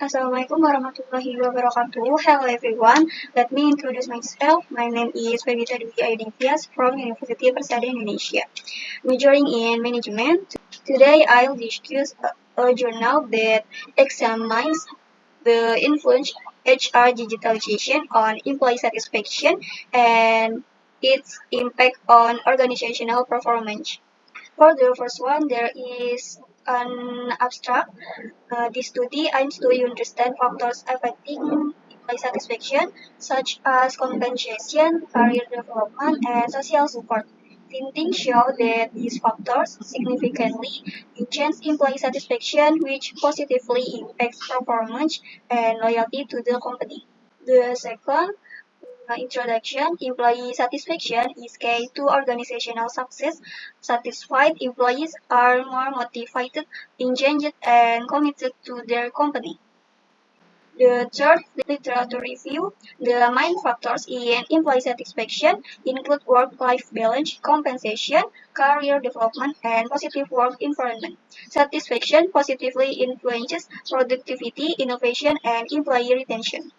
Assalamualaikum warahmatullahi wabarakatuh. Hello everyone. Let me introduce myself. My name is Pevita Dwi Aidivias from University Persada Indonesia, majoring in management. Today I'll discuss a journal that examines the influence HR digitalization on employee satisfaction and its impact on organizational performance. For the first one, there is an abstract. This study aims to understand factors affecting employee satisfaction, such as compensation, career development, and social support. Findings show that these factors significantly enhance employee satisfaction, which positively impacts performance and loyalty to the company. The second introduction, employee satisfaction is key to organizational success. Satisfied employees are more motivated, engaged, and committed to their company. The third literature review, the main factors in employee satisfaction include work-life balance, compensation, career development, and positive work environment. Satisfaction positively influences productivity, innovation, and employee retention.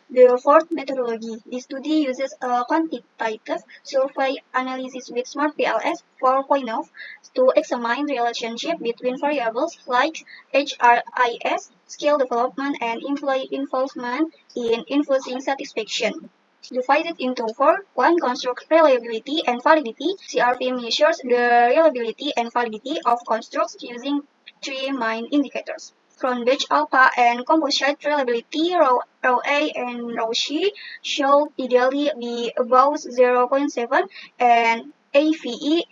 The fourth methodology, the study uses a quantitative survey analysis with Smart PLS 4.0 to examine relationship between variables like HRIS, skill development, and employee involvement in influencing satisfaction. Divided into four, one construct reliability and validity. CRV measures the reliability and validity of constructs using three main indicators. Cronbach alpha and composite reliability, rho A and rho C, should ideally be above 0.7 and AVE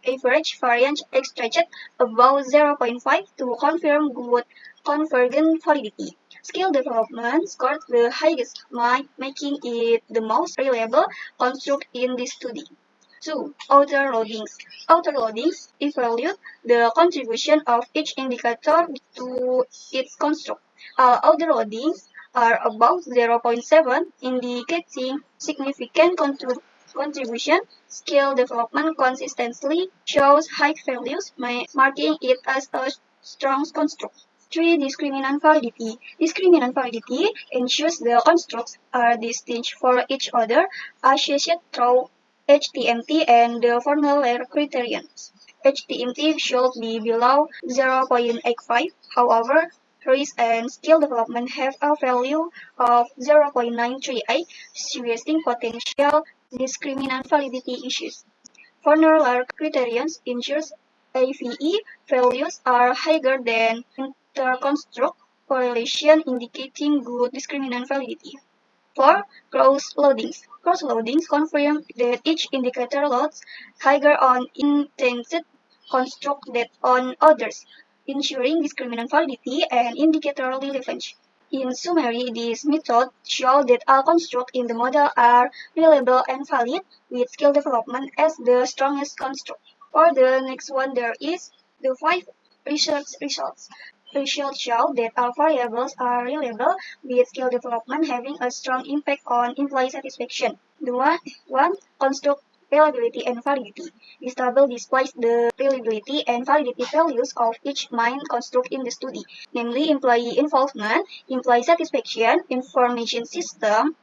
average variance extracted above 0.5 to confirm good convergent validity. Skill development scored the highest, making it the most reliable construct in this study. 2. Outer loadings. Outer loadings evaluate the contribution of each indicator to its construct. Outer loadings are above 0.7, indicating significant contribution. Skill development consistently shows high values, marking it as a strong construct. 3. Discriminant validity. Discriminant validity ensures the constructs are distinct for each other, associated through HTMT and the formula criterions. HTMT should be below 0.85. However, risk and skill development have a value of 0.938, suggesting potential discriminant validity issues. Formula criterions ensures AVE values are higher than interconstruct correlation, indicating good discriminant validity. 4. Cross-loadings. Cross-loadings confirm that each indicator loads higher on intended construct than on others, ensuring discriminant validity and indicator relevance. In summary, this method shows that all constructs in the model are reliable and valid, with skill development as the strongest construct. For the next one, there is the 5 research results. Results show that all variables are reliable, with skill development having a strong impact on employee satisfaction. The one construct reliability and validity. This table displays the reliability and validity values of each main construct in the study, namely employee involvement, employee satisfaction, information system,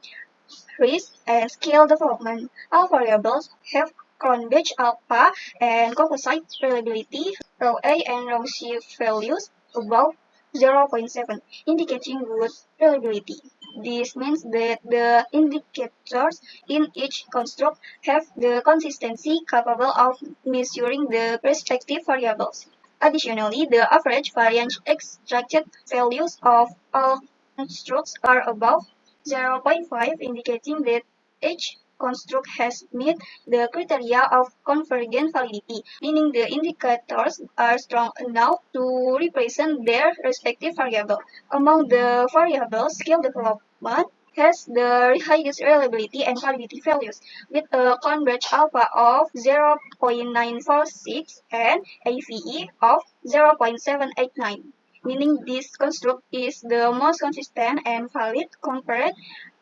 risk, and skill development. All variables have Cronbach alpha and composite reliability, rho A and rho C values above 0.7, indicating good reliability. This means that the indicators in each construct have the consistency capable of measuring the respective variables. Additionally, the average variance extracted values of all constructs are above 0.5, indicating that each construct has met the criteria of convergent validity, meaning the indicators are strong enough to represent their respective variable. Among the variables, skill development has the highest reliability and validity values, with a Cronbach alpha of 0.946 and AVE of 0.789, meaning this construct is the most consistent and valid compared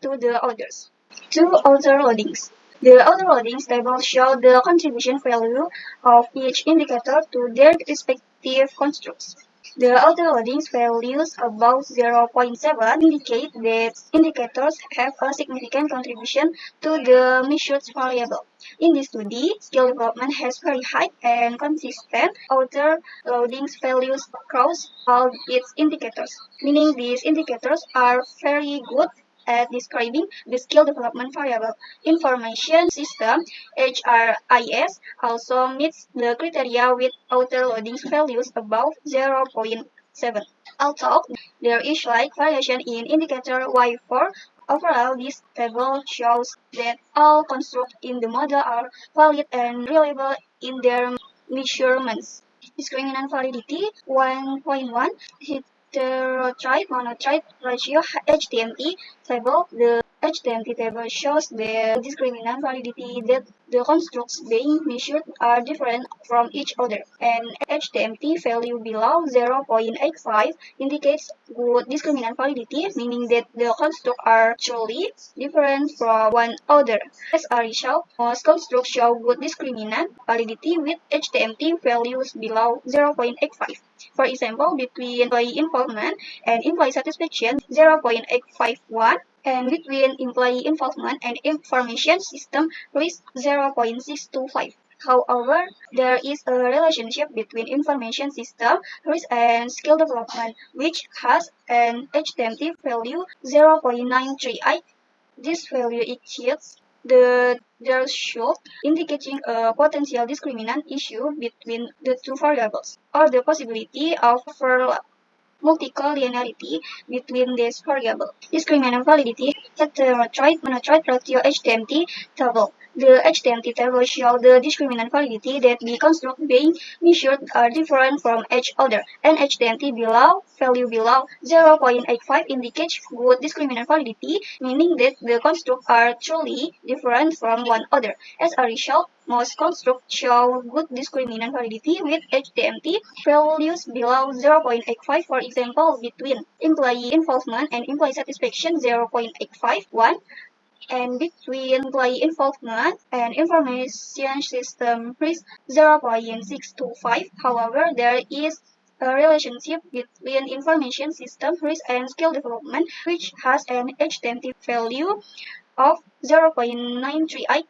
to the others. 2. Outer loadings. The outer loadings table show the contribution value of each indicator to their respective constructs. The auto-loading values above 0.7 indicate that indicators have a significant contribution to the measured variable. In this study, skill development has very high and consistent auto-loading values across all its indicators, meaning these indicators are very good at describing the skill development variable. Information system HRIS also meets the criteria with auto-loading values above 0.7. Although there is slight variation in indicator Y4, overall this table shows that all constructs in the model are valid and reliable in their measurements. Discriminant validity 1.1 heterotype monotype ratio HTMT table. The HTMT table shows the discriminant validity that the constructs being measured are different from each other. An HTMT value below 0.85 indicates good discriminant validity, meaning that the constructs are truly different from one another. As a result, most constructs show good discriminant validity with HTMT values below 0.85. For example, between employee involvement and employee satisfaction 0.851, and between employee involvement and information system risk 0.625. However, there is a relationship between information system risk and skill development, which has an HTMT value 0.938. This value exceeds the threshold, indicating a potential discriminant issue between the two variables, or the possibility of overlap multicollinearity between these variables. Discriminant validity heterotype monotype ratio HTMT table. The HTMT table shows the discriminant validity that the construct being measured are different from each other. An HTMT value below 0.85 indicates good discriminant validity, meaning that the constructs are truly different from one another. As a result, most constructs show good discriminant validity with HTMT values below 0.85, for example, between employee involvement and employee satisfaction 0.851, and between employee involvement and information system risk 0.625. However, there is a relationship between information system risk and skill development, which has an HTMT value of 0.938.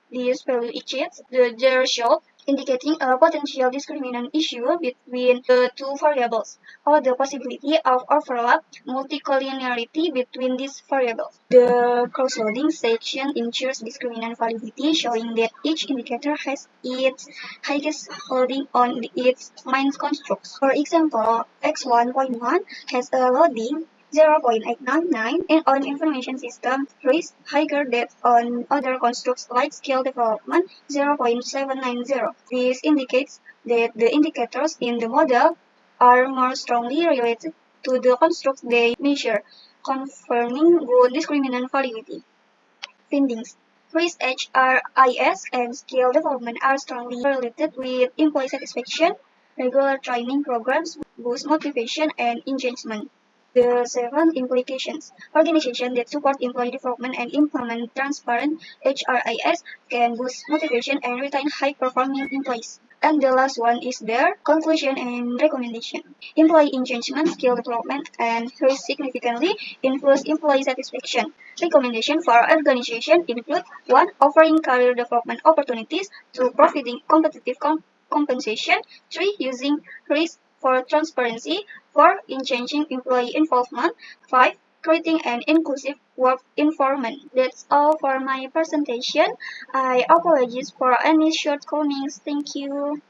This value exceeds the threshold, indicating a potential discriminant issue between the two variables, or the possibility of overlap multicollinearity between these variables. The cross-loading section ensures discriminant validity, showing that each indicator has its highest loading on its main constructs. For example, X1.1 has a loading 0.899 and on information system risk higher than on other constructs like skill development 0.790. This indicates that the indicators in the model are more strongly related to the constructs they measure, confirming good discriminant validity. Findings. Risk HRIS and skill development are strongly related with employee satisfaction. Regular training programs boost motivation and engagement. The 7 implications. Organizations that support employee development and implement transparent HRIS can boost motivation and retain high-performing employees. And the last one is their conclusion and recommendation. Employee engagement, skill development, and risk significantly influence employee satisfaction. Recommendation for organization include 1. Offering career development opportunities through providing competitive compensation. 3. Using risk for transparency. 4. Changing employee involvement. 5. Creating an inclusive work environment. That's all for my presentation. I apologize for any shortcomings. Thank you.